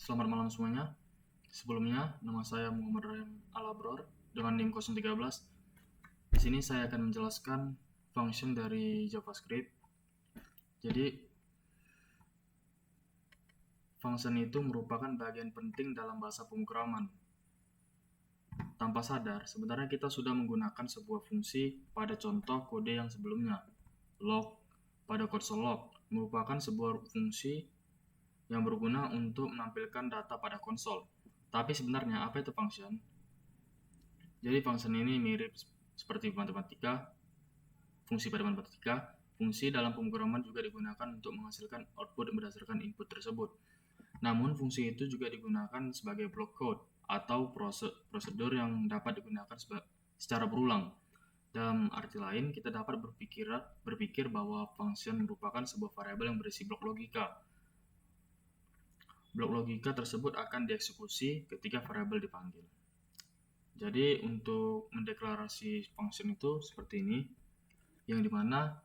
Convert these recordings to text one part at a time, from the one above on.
Selamat malam semuanya. Sebelumnya, nama saya Muhammad Rahim Alabror dengan NIM 013. Di sini saya akan menjelaskan function dari JavaScript. Jadi, function itu merupakan bagian penting dalam bahasa pemrograman. Tanpa sadar, sebenarnya kita sudah menggunakan sebuah fungsi pada contoh kode yang sebelumnya. Log pada konsol log merupakan sebuah fungsi yang berguna untuk menampilkan data pada konsol. Tapi sebenarnya apa itu function? Jadi function ini mirip seperti matematika, fungsi pada matematika. Fungsi dalam pemrograman juga digunakan untuk menghasilkan output berdasarkan input tersebut. Namun fungsi itu juga digunakan sebagai block code atau prosedur yang dapat digunakan secara berulang. Dalam arti lain, kita dapat berpikir bahwa function merupakan sebuah variabel yang berisi blok logika. Blok logika tersebut akan dieksekusi ketika variabel dipanggil. Jadi untuk mendeklarasi function itu seperti ini, yang dimana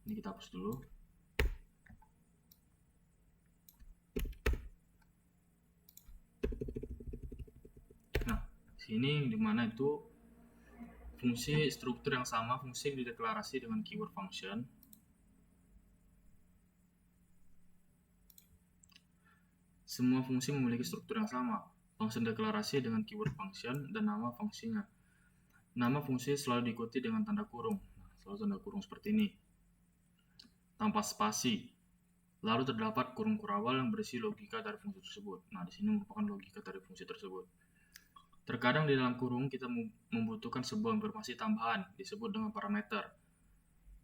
ini kita hapus dulu. Nah, sini yang dimana itu fungsi struktur yang sama, fungsi dideklarasi dengan keyword function. Semua fungsi memiliki struktur yang sama. Function deklarasi dengan keyword function dan nama fungsinya. Nama fungsi selalu diikuti dengan tanda kurung. Selalu tanda kurung seperti ini. Tanpa spasi. Lalu terdapat kurung kurawal yang berisi logika dari fungsi tersebut. Nah, di sini merupakan logika dari fungsi tersebut. Terkadang di dalam kurung kita membutuhkan sebuah informasi tambahan disebut dengan parameter.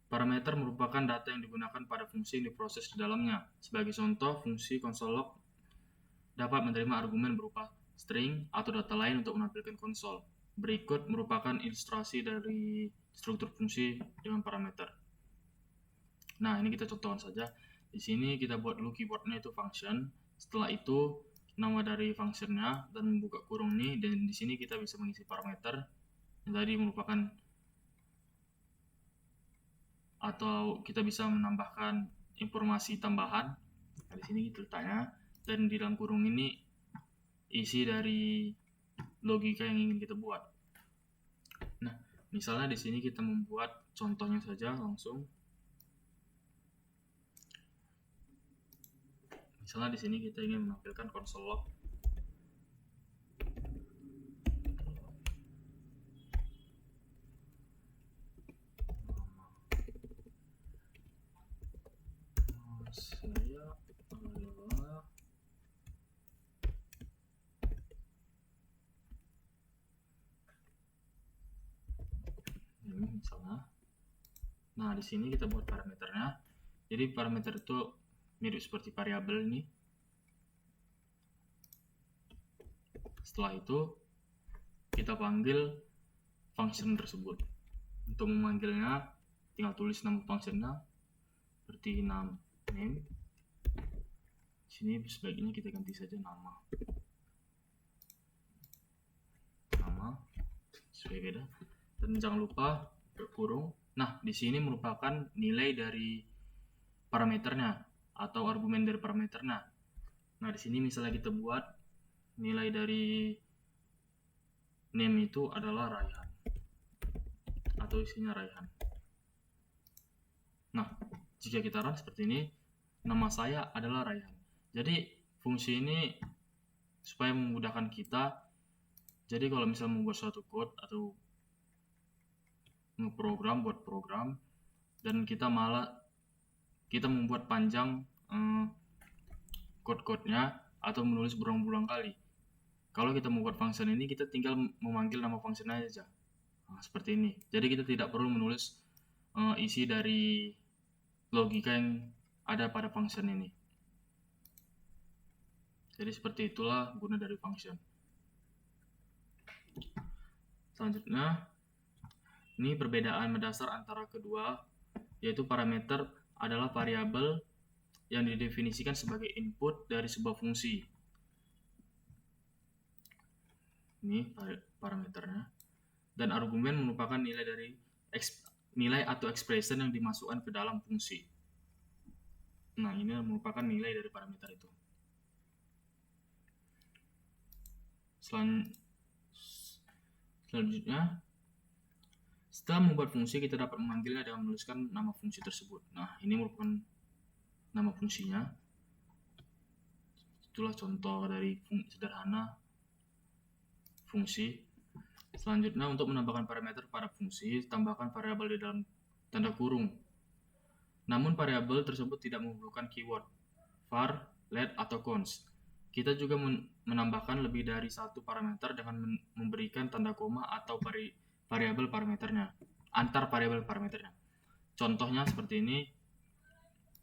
Parameter merupakan data yang digunakan pada fungsi yang diproses di dalamnya. Sebagai contoh, fungsi console log dapat menerima argumen berupa string atau data lain untuk menampilkan konsol. Berikut merupakan ilustrasi dari struktur fungsi dengan parameter. Nah, ini kita contohkan saja. Di sini kita buat dulu keywordnya itu function. Setelah itu nama dari functionnya dan membuka kurung ini, dan di sini kita bisa mengisi parameter yang tadi merupakan, atau kita bisa menambahkan informasi tambahan. Nah, di sini kita letaknya, dan di dalam kurung ini isi dari logika yang ingin kita buat. Nah, misalnya di sini kita membuat contohnya saja langsung. Misalnya di sini kita ingin menampilkan console log. Saya adalah ini misalnya. Nah, di sini kita buat parameternya. Jadi parameter itu mirip seperti variabel ini. Setelah itu kita panggil function tersebut. Untuk memanggilnya tinggal tulis nama functionnya seperti name. Sini sebaiknya kita ganti saja nama supaya beda. Dan jangan lupa kurung. Nah, di sini merupakan nilai dari parameternya atau argumen dari parameternya. Nah, di sini misalnya kita buat nilai dari name itu adalah Raihan atau isinya Raihan. Nah, jika kita run seperti ini, nama saya adalah Raihan. Jadi fungsi ini supaya memudahkan kita. Jadi kalau misalnya membuat suatu code atau buat program, dan kita membuat panjang code-codenya atau menulis berulang-ulang kali. Kalau kita membuat function ini, kita tinggal memanggil nama function aja. Nah, seperti ini. Jadi kita tidak perlu menulis isi dari logika yang ada pada function ini. Jadi seperti itulah guna dari function. Selanjutnya, ini perbedaan mendasar antara kedua, yaitu parameter adalah variabel yang didefinisikan sebagai input dari sebuah fungsi. Ini parameternya. Dan argumen merupakan nilai atau expression yang dimasukkan ke dalam fungsi. Nah, ini merupakan nilai dari parameter itu. Selanjutnya, setelah membuat fungsi, kita dapat memanggilnya dengan menuliskan nama fungsi tersebut. Nah, ini merupakan nama fungsinya. Itulah contoh dari sederhana fungsi. Selanjutnya, untuk menambahkan parameter pada fungsi, tambahkan variabel di dalam tanda kurung. Namun variabel tersebut tidak memerlukan keyword var, let, atau const. Kita juga menambahkan lebih dari satu parameter dengan memberikan tanda koma atau variabel parameternya, antar variabel parameternya. Contohnya seperti ini.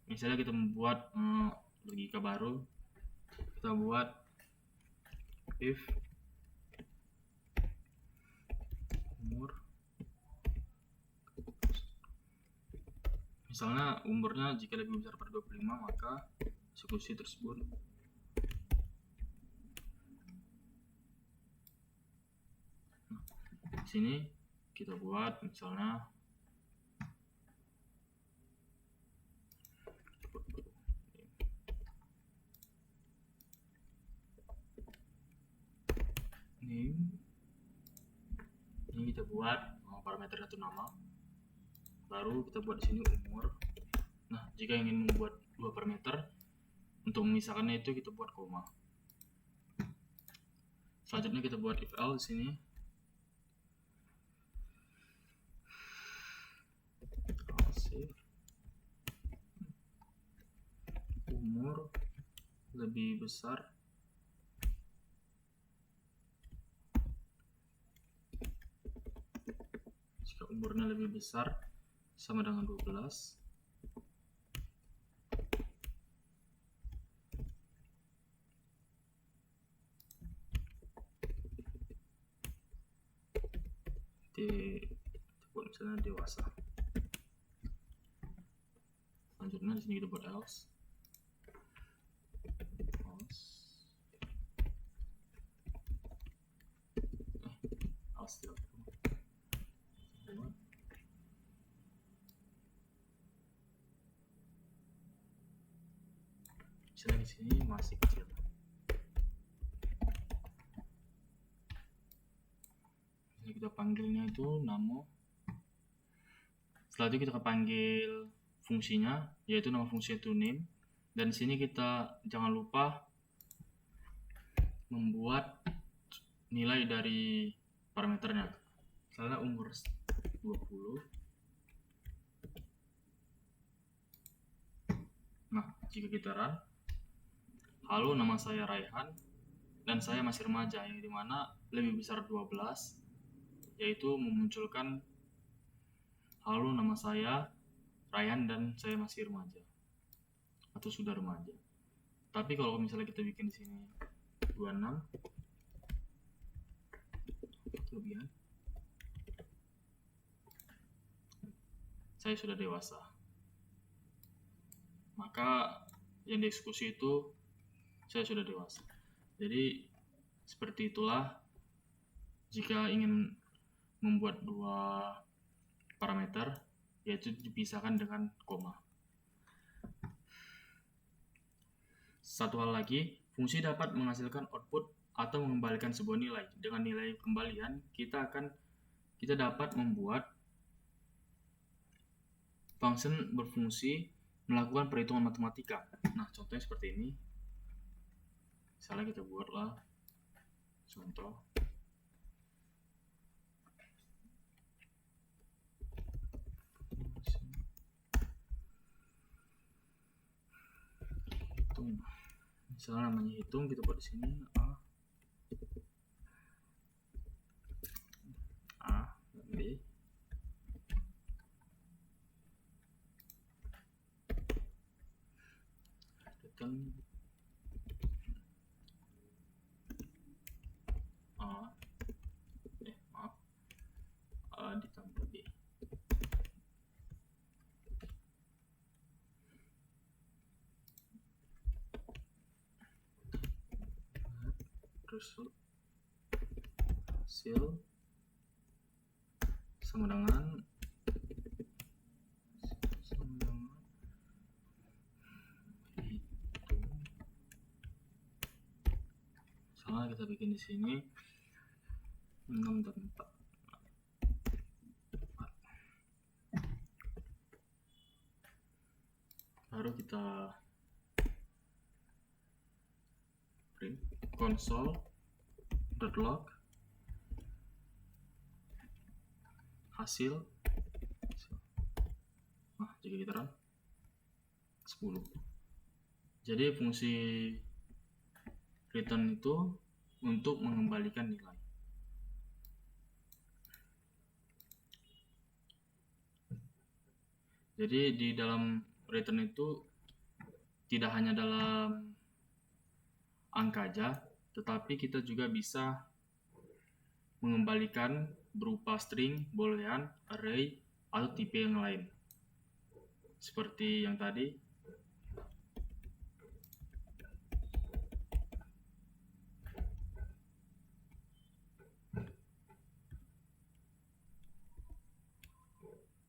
Misalnya kita membuat logika baru, kita buat if umur, misalnya umurnya jika lebih besar dari 25, maka eksekusi tersebut di sini kita buat misalnya name. Ini kita buat parameter satu nama, baru kita buat di sini umur. Nah, jika ingin membuat dua parameter, untuk memisahkannya itu kita buat koma. Selanjutnya kita buat if else di sini. Umur lebih besar jika umurnya lebih besar sama dengan 12, buat misalnya dewasa. Selanjutnya di sini kita buat else. Misalnya di sini masih kecil. Jadi kita panggilnya itu namo. Setelah itu kita panggil fungsinya, yaitu nama fungsi itu name. Dan di sini kita jangan lupa membuat nilai dari parameternya. Misalnya umur 20. Nah, jika kita run, halo, nama saya Raihan dan saya masih remaja, yang dimana lebih besar 12, yaitu memunculkan halo, nama saya Raihan dan saya masih remaja atau sudah remaja. Tapi kalau misalnya kita bikin di sini 26, kelebihan, saya sudah dewasa, maka yang dieksekusi itu saya sudah dewasa. Jadi seperti itulah jika ingin membuat dua parameter, yaitu dipisahkan dengan koma. Satu hal lagi, fungsi dapat menghasilkan output atau mengembalikan sebuah nilai. Dengan nilai kembalian, kita dapat membuat function berfungsi melakukan perhitungan matematika. Nah, contohnya seperti ini. Misalnya kita buatlah contoh. Hitung. Misalnya namanya hitung, kita buat di sini A dan B. Return A ditambah B. Result hasil sama dengan kita bikin di sini 6 dan 4. Baru kita print console.log hasil. Nah, jika kita run 10. Jadi fungsi return itu untuk mengembalikan nilai. Jadi di dalam return itu tidak hanya dalam angka aja, tetapi kita juga bisa mengembalikan berupa string, boolean, array, atau tipe yang lain. Seperti yang tadi.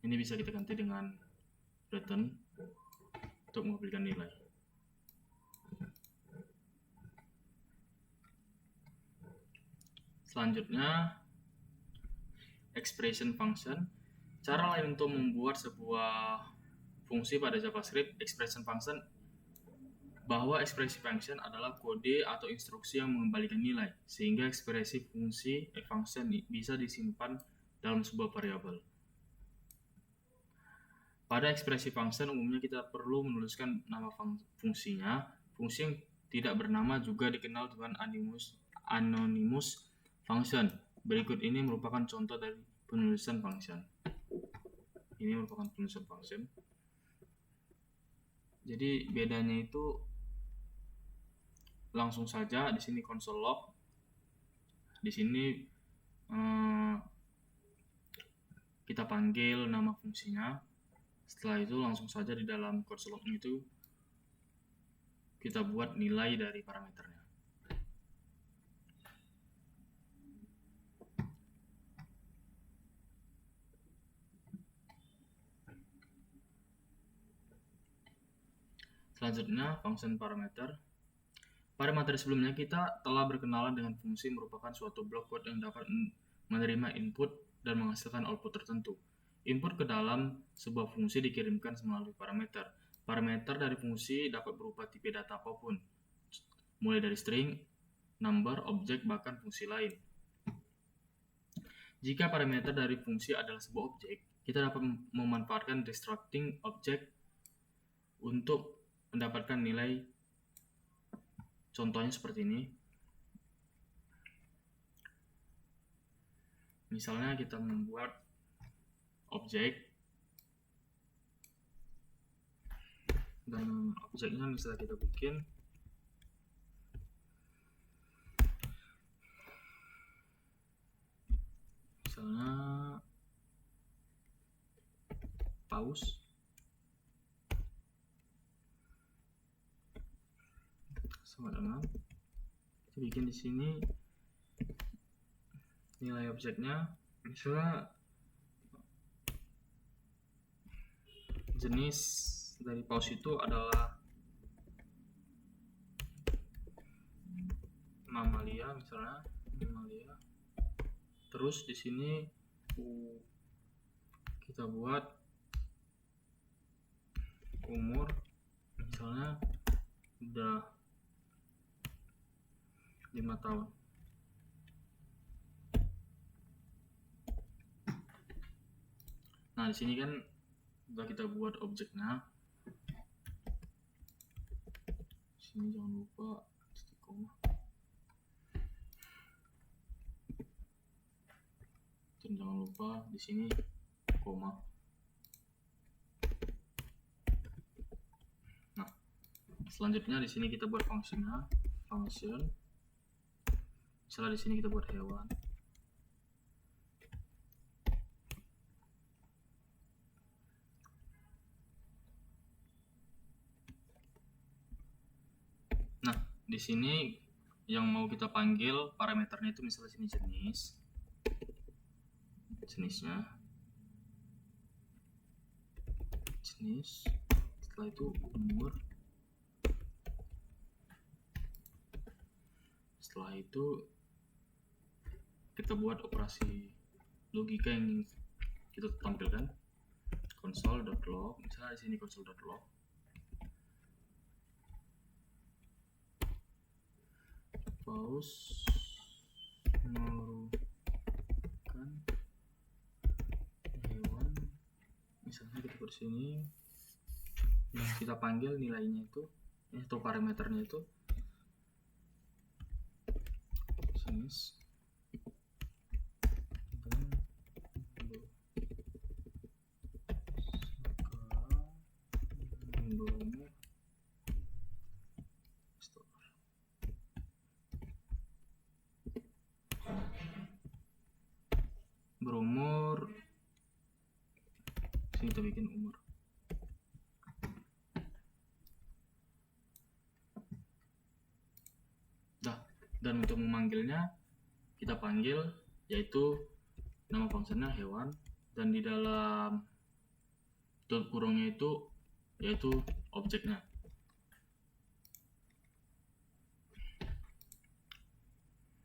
Ini bisa kita ganti dengan return untuk mengembalikan nilai. Selanjutnya, expression function. Cara lain untuk membuat sebuah fungsi pada JavaScript, expression function, bahwa ekspresi function adalah kode atau instruksi yang mengembalikan nilai, sehingga ekspresi function bisa disimpan dalam sebuah variabel. Pada ekspresi function umumnya kita perlu menuliskan nama fungsinya. Fungsi yang tidak bernama juga dikenal dengan anonymous function. Berikut ini merupakan contoh dari penulisan function. Ini merupakan penulisan function. Jadi bedanya itu langsung saja di sini console log. Di sini kita panggil nama fungsinya. Setelah itu langsung saja di dalam console log itu kita buat nilai dari parameternya. Selanjutnya, function parameter. Pada materi sebelumnya kita telah berkenalan dengan fungsi merupakan suatu blok kode yang dapat menerima input dan menghasilkan output tertentu. Input ke dalam sebuah fungsi dikirimkan melalui parameter. Parameter dari fungsi dapat berupa tipe data apapun, mulai dari string, number, objek, bahkan fungsi lain. Jika parameter dari fungsi adalah sebuah objek, kita dapat memanfaatkan destructing object untuk mendapatkan nilai. Contohnya seperti ini. Misalnya kita membuat objek dan objeknya misalnya kita bikin misalnya pause sama dengan kita bikin di sini nilai objeknya misalnya jenis dari pause itu adalah mamalia misalnya mamalia. Terus di sini kita buat umur misalnya udah 5 tahun. Nah, di sini kan udah kita buat objeknya. Di sini jangan lupa titik koma. Dan jangan lupa di sini koma. Nah, selanjutnya di sini kita buat function. Misalnya di sini kita buat hewan. Nah, di sini yang mau kita panggil parameternya itu misalnya sini jenis, setelah itu umur, setelah Setelah itu kita buat operasi logika yang kita tampilkan. Console.log, misalnya di sini console.log. Pause merupakan hewan, misalnya kita buat sini yang kita panggil nilainya itu atau parameternya itu jenis berumur, sini kita bikin umur. Dan untuk memanggilnya kita panggil, yaitu nama fungsinya hewan, dan di dalam dot kurungnya itu yaitu objeknya.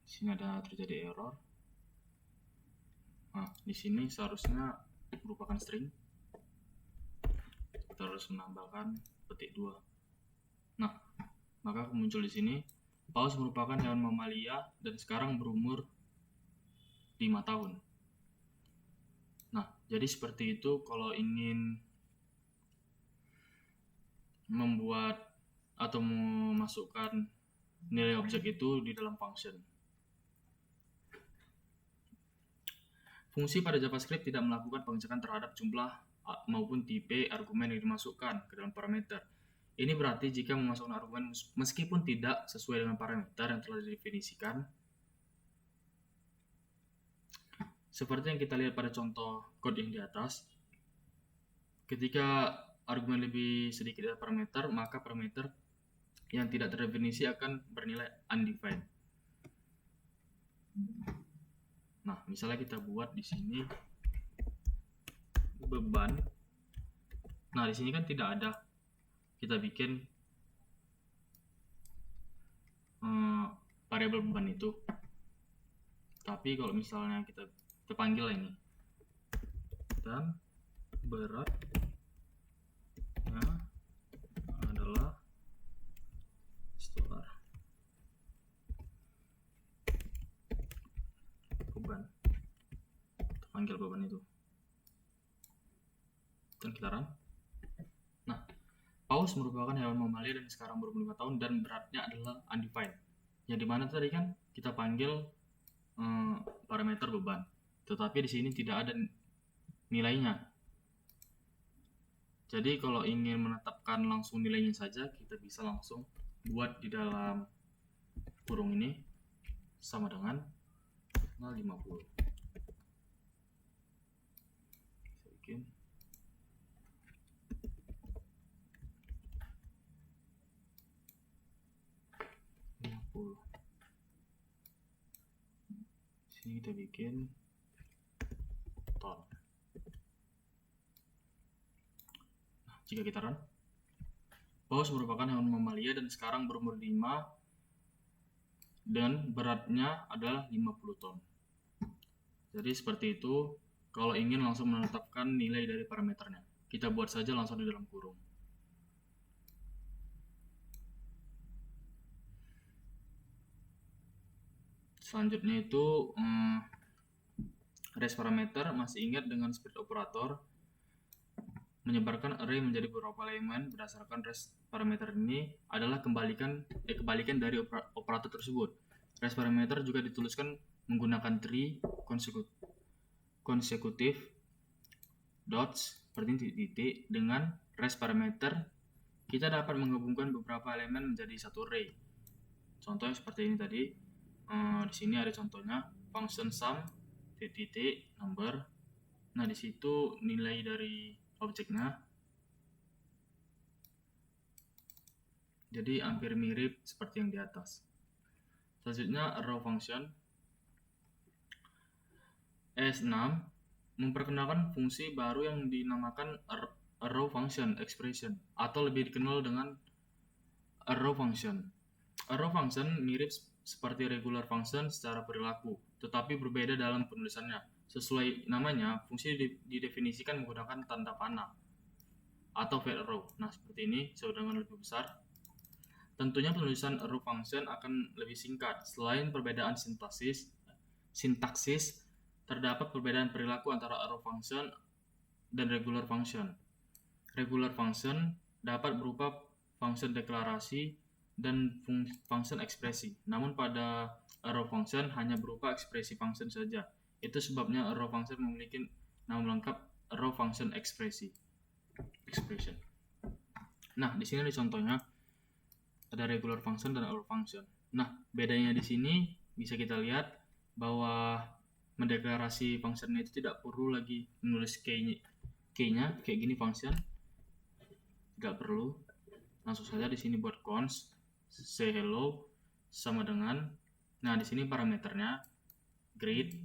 Di sini ada terjadi error. Nah, di sini seharusnya merupakan string. Kita harus menambahkan petik 2. Nah, maka muncul di sini Paus merupakan hewan mamalia dan sekarang berumur 5 tahun. Nah, jadi seperti itu kalau ingin membuat atau memasukkan nilai objek itu di dalam function. Fungsi pada JavaScript tidak melakukan pengecekan terhadap jumlah maupun tipe argumen yang dimasukkan ke dalam parameter. Ini berarti jika memasukkan argumen meskipun tidak sesuai dengan parameter yang telah didefinisikan, seperti yang kita lihat pada contoh code yang di atas, ketika argumen lebih sedikit dari parameter, maka parameter yang tidak terdefinisi akan bernilai undefined. Nah, misalnya kita buat di sini beban. Nah, di sini kan tidak ada. Kita bikin variabel beban itu. Tapi kalau misalnya kita panggil ini, dan beratnya adalah $. Beban. Kita panggil beban itu. Dan kita run. Nah, Paus merupakan hewan mamalia dan sekarang berumur 5 tahun dan beratnya adalah undefined. Yang dimana tadi kan kita panggil parameter beban, tetapi di sini tidak ada nilainya. Jadi kalau ingin menetapkan langsung nilainya saja, kita bisa langsung buat di dalam kurung ini sama dengan 50. Saya bikin sini kita bikin ton. Nah, jika kita run, Paus merupakan hewan mamalia dan sekarang berumur 5 dan beratnya adalah 50 ton. Jadi seperti itu kalau ingin langsung menetapkan nilai dari parameternya. Kita buat saja langsung di dalam kurung. Selanjutnya itu raise parameter. Masih ingat dengan split operator menyebarkan array menjadi beberapa elemen berdasarkan raise parameter ini adalah kebalikan dari operator tersebut. Raise parameter juga dituliskan menggunakan tree consecutive dots seperti titik. Dengan raise parameter kita dapat menggabungkan beberapa elemen menjadi satu array. Contohnya seperti ini tadi. Di sini ada contohnya function sum titik number. Nah, di situ nilai dari objeknya. Jadi hampir mirip seperti yang di atas. Selanjutnya arrow function. S6 memperkenalkan fungsi baru yang dinamakan arrow function expression atau lebih dikenal dengan arrow function. Arrow function mirip seperti regular function secara perilaku, tetapi berbeda dalam penulisannya. Sesuai namanya, fungsi didefinisikan menggunakan tanda panah atau fat arrow. Nah, seperti ini, dengan lebih besar. Tentunya penulisan arrow function akan lebih singkat. Selain perbedaan sintaksis, terdapat perbedaan perilaku antara arrow function dan regular function. Regular function dapat berupa function deklarasi dan function ekspresi. Namun pada arrow function hanya berupa ekspresi function saja. Itu sebabnya arrow function memiliki nama lengkap arrow function expression. Nah, di sini ada contohnya. Ada regular function dan arrow function. Nah, bedanya di sini bisa kita lihat bahwa mendeklarasi function itu tidak perlu lagi menulis key-nya kayak gini function. Tidak perlu. Langsung saja di sini buat const say hello sama dengan, nah di sini parameternya greet.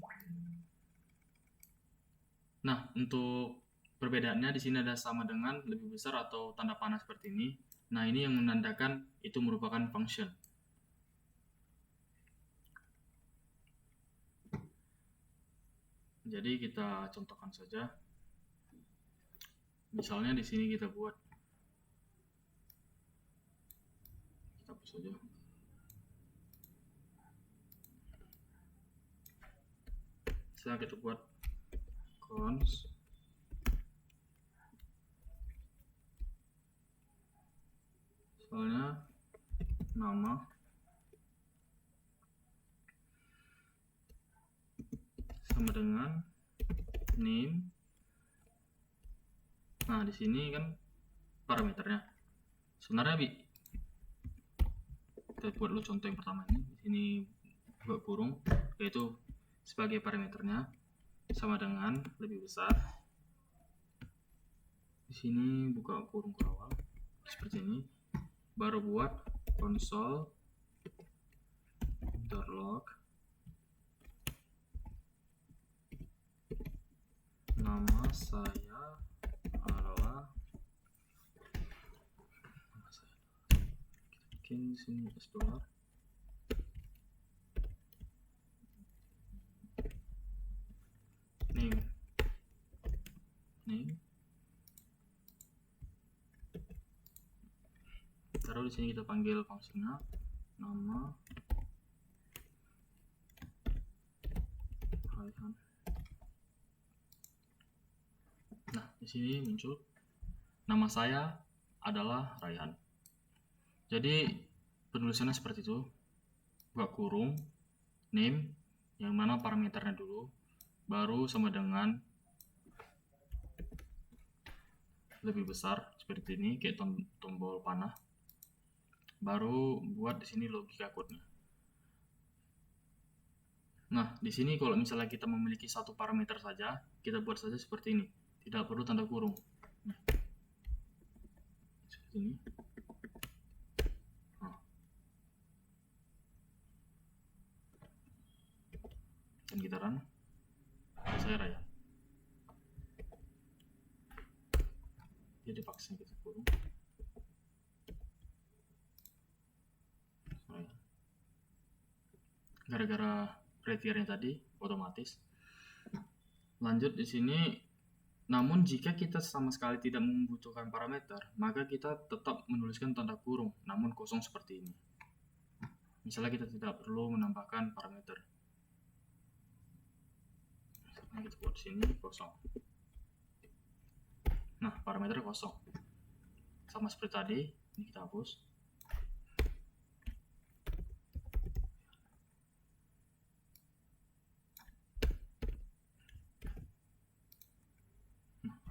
Nah, untuk perbedaannya di sini ada sama dengan, lebih besar atau tanda panah seperti ini. Nah, ini yang menandakan itu merupakan function. Jadi kita contohkan saja. Misalnya di sini kita buat, kita hapus saja. Setelah kita buat const soalnya nama sama dengan name. Nah, di sini kan parameternya. Sebenarnya kita buat dulu contoh yang pertama ini. Di sini buat kurung, yaitu sebagai parameternya sama dengan lebih besar. Di sini buka kurung kurawal seperti ini. Baru buat console.log nama saya adalah, bikin sini $, name taruh di sini, kita panggil fungsinya nama Raihan. Nah, di sini muncul nama saya adalah Raihan. Jadi penulisannya seperti itu. Buka kurung name yang mana parameternya dulu, baru sama dengan lebih besar seperti ini, kayak tombol panah. Baru buat di sini logika code-nya. Nah, di sini kalau misalnya kita memiliki satu parameter saja, kita buat saja seperti ini. Tidak perlu tanda kurung. Nah, seperti ini. Nah. Dan kita run. Saya Raya. Jadi paksa kita kurung. Gara-gara kriteria tadi otomatis. Lanjut di sini, namun jika kita sama sekali tidak membutuhkan parameter, maka kita tetap menuliskan tanda kurung namun kosong seperti ini. Misalnya kita tidak perlu menambahkan parameter. Misalnya kita buat sini kosong. Nah, parameter kosong. Sama seperti tadi, ini kita hapus.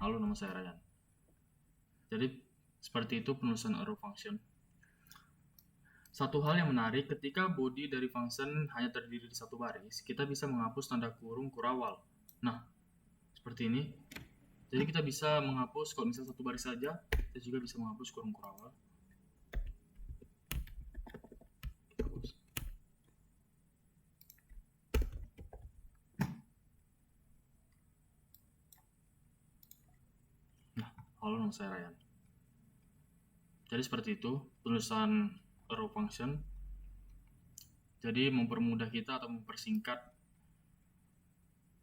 Halo, nama saya Ryan. Jadi seperti itu penulisan arrow function. Satu hal yang menarik, ketika body dari function hanya terdiri di satu baris, kita bisa menghapus tanda kurung kurawal. Nah, seperti ini. Jadi kita bisa menghapus, kalau misalnya satu baris saja, kita juga bisa menghapus kurung kurawal. Halo, nama saya Ryan. Jadi seperti itu penulisan arrow function. Jadi mempermudah kita atau mempersingkat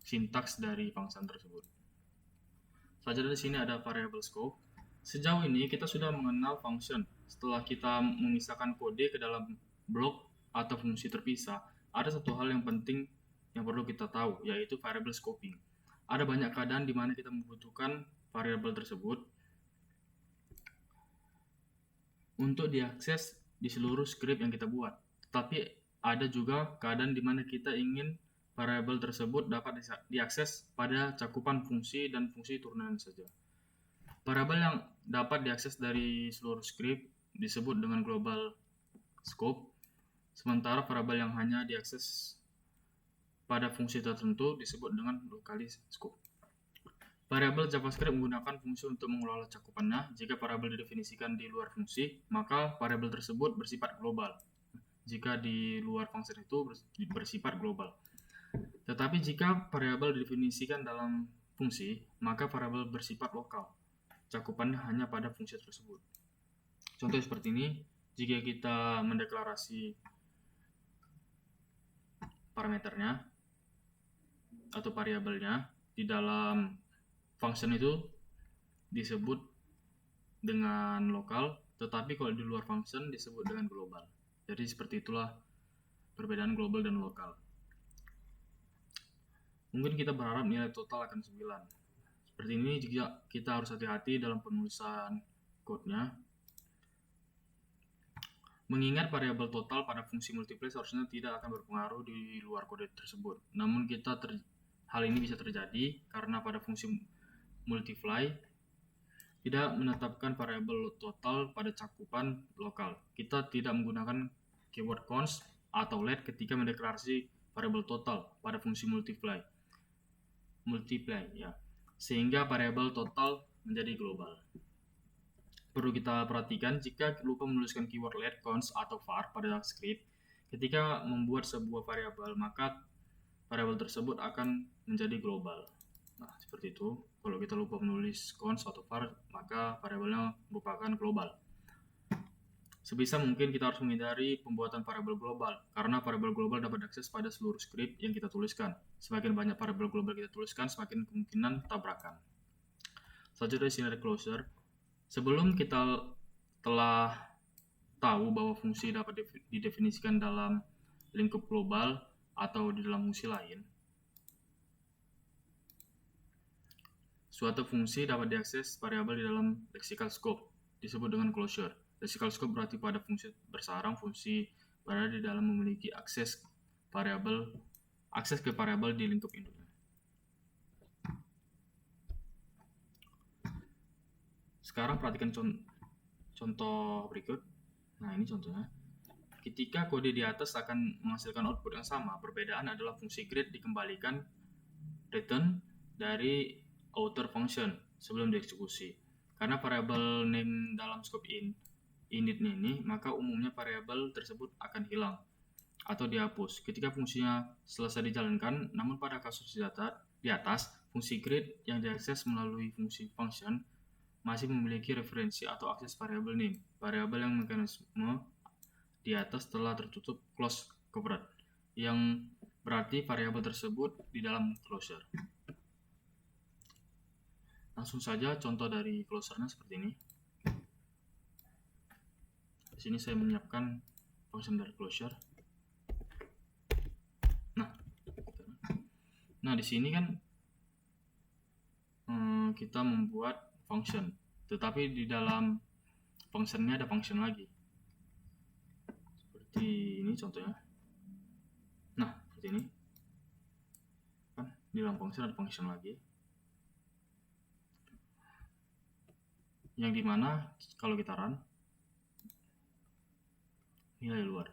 sintaks dari function tersebut. Selanjutnya di sini ada variable scope. Sejauh ini kita sudah mengenal function. Setelah kita memisahkan kode ke dalam blok atau fungsi terpisah, ada satu hal yang penting yang perlu kita tahu, yaitu variable scoping. Ada banyak keadaan di mana kita membutuhkan variabel tersebut untuk diakses di seluruh script yang kita buat. Tetapi ada juga keadaan di mana kita ingin variabel tersebut dapat diakses pada cakupan fungsi dan fungsi turunan saja. Variabel yang dapat diakses dari seluruh script disebut dengan global scope, sementara variabel yang hanya diakses pada fungsi tertentu disebut dengan locally scope. Variabel JavaScript menggunakan fungsi untuk mengelola cakupannya. Jika variabel didefinisikan di luar fungsi, maka variabel tersebut bersifat global. Jika di luar fungsi itu bersifat global. Tetapi jika variabel didefinisikan dalam fungsi, maka variabel bersifat lokal. Cakupannya hanya pada fungsi tersebut. Contoh seperti ini, jika kita mendeklarasi parameternya atau variabelnya di dalam function itu disebut dengan lokal, tetapi kalau di luar function disebut dengan global. Jadi seperti itulah perbedaan global dan lokal. Mungkin kita berharap nilai total akan 9. Seperti ini juga kita harus hati-hati dalam penulisan code-nya. Mengingat variabel total pada fungsi multiply seharusnya tidak akan berpengaruh di luar kode tersebut. Namun hal ini bisa terjadi karena pada fungsi multiply tidak menetapkan variabel total pada cakupan lokal. Kita tidak menggunakan keyword const atau let ketika mendeklarasi variabel total pada fungsi multiply ya, sehingga variabel total menjadi global. Perlu kita perhatikan jika lupa menuliskan keyword let, const atau var pada script ketika membuat sebuah variabel, maka variabel tersebut akan menjadi global. Nah, seperti itu. Kalau kita lupa menulis const atau var, maka variabelnya merupakan global. Sebisa mungkin kita harus menghindari pembuatan variabel global, karena variabel global dapat diakses pada seluruh script yang kita tuliskan. Semakin banyak variabel global kita tuliskan, semakin kemungkinan tabrakan. Selanjutnya di sini ada closure. Sebelum kita telah tahu bahwa fungsi dapat didefinisikan dalam lingkup global atau di dalam fungsi lain, suatu fungsi dapat diakses variabel di dalam lexical scope, disebut dengan closure. Lexical scope berarti pada fungsi bersarang, fungsi berada di dalam memiliki akses ke variabel di lingkup induknya. Sekarang perhatikan contoh berikut. Nah, ini contohnya. Ketika kode di atas akan menghasilkan output yang sama, perbedaan adalah fungsi greet dikembalikan return dari outer function sebelum dieksekusi. Karena variabel name dalam scope init ini, maka umumnya variabel tersebut akan hilang atau dihapus ketika fungsinya selesai dijalankan. Namun pada kasus di atas, fungsi greet yang diakses melalui fungsi function masih memiliki referensi atau akses variabel name, variabel yang mekanisme di atas telah tertutup close covered, yang berarti variabel tersebut di dalam closure. Langsung saja contoh dari closure-nya seperti ini. Di sini saya menyiapkan function dari closure. Nah, di sini kan kita membuat function, tetapi di dalam functionnya ada function lagi. Seperti ini contohnya. Nah, seperti ini. Kan di dalam function ada function lagi. Yang dimana kalau kita run, nilai luar.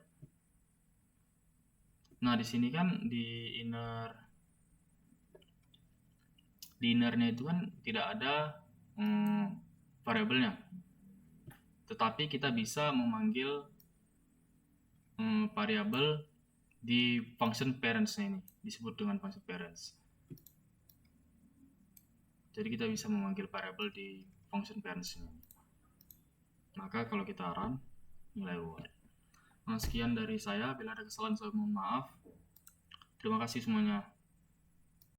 Nah, di sini kan di innernya itu kan tidak ada variabelnya, tetapi kita bisa memanggil variabel di function parents-nya ini, disebut dengan function parents. Jadi kita bisa memanggil variabel di function parents-nya. Maka kalau kita run, nilai luar. Sekian dari saya. Bila ada kesalahan saya mohon maaf. Terima kasih semuanya.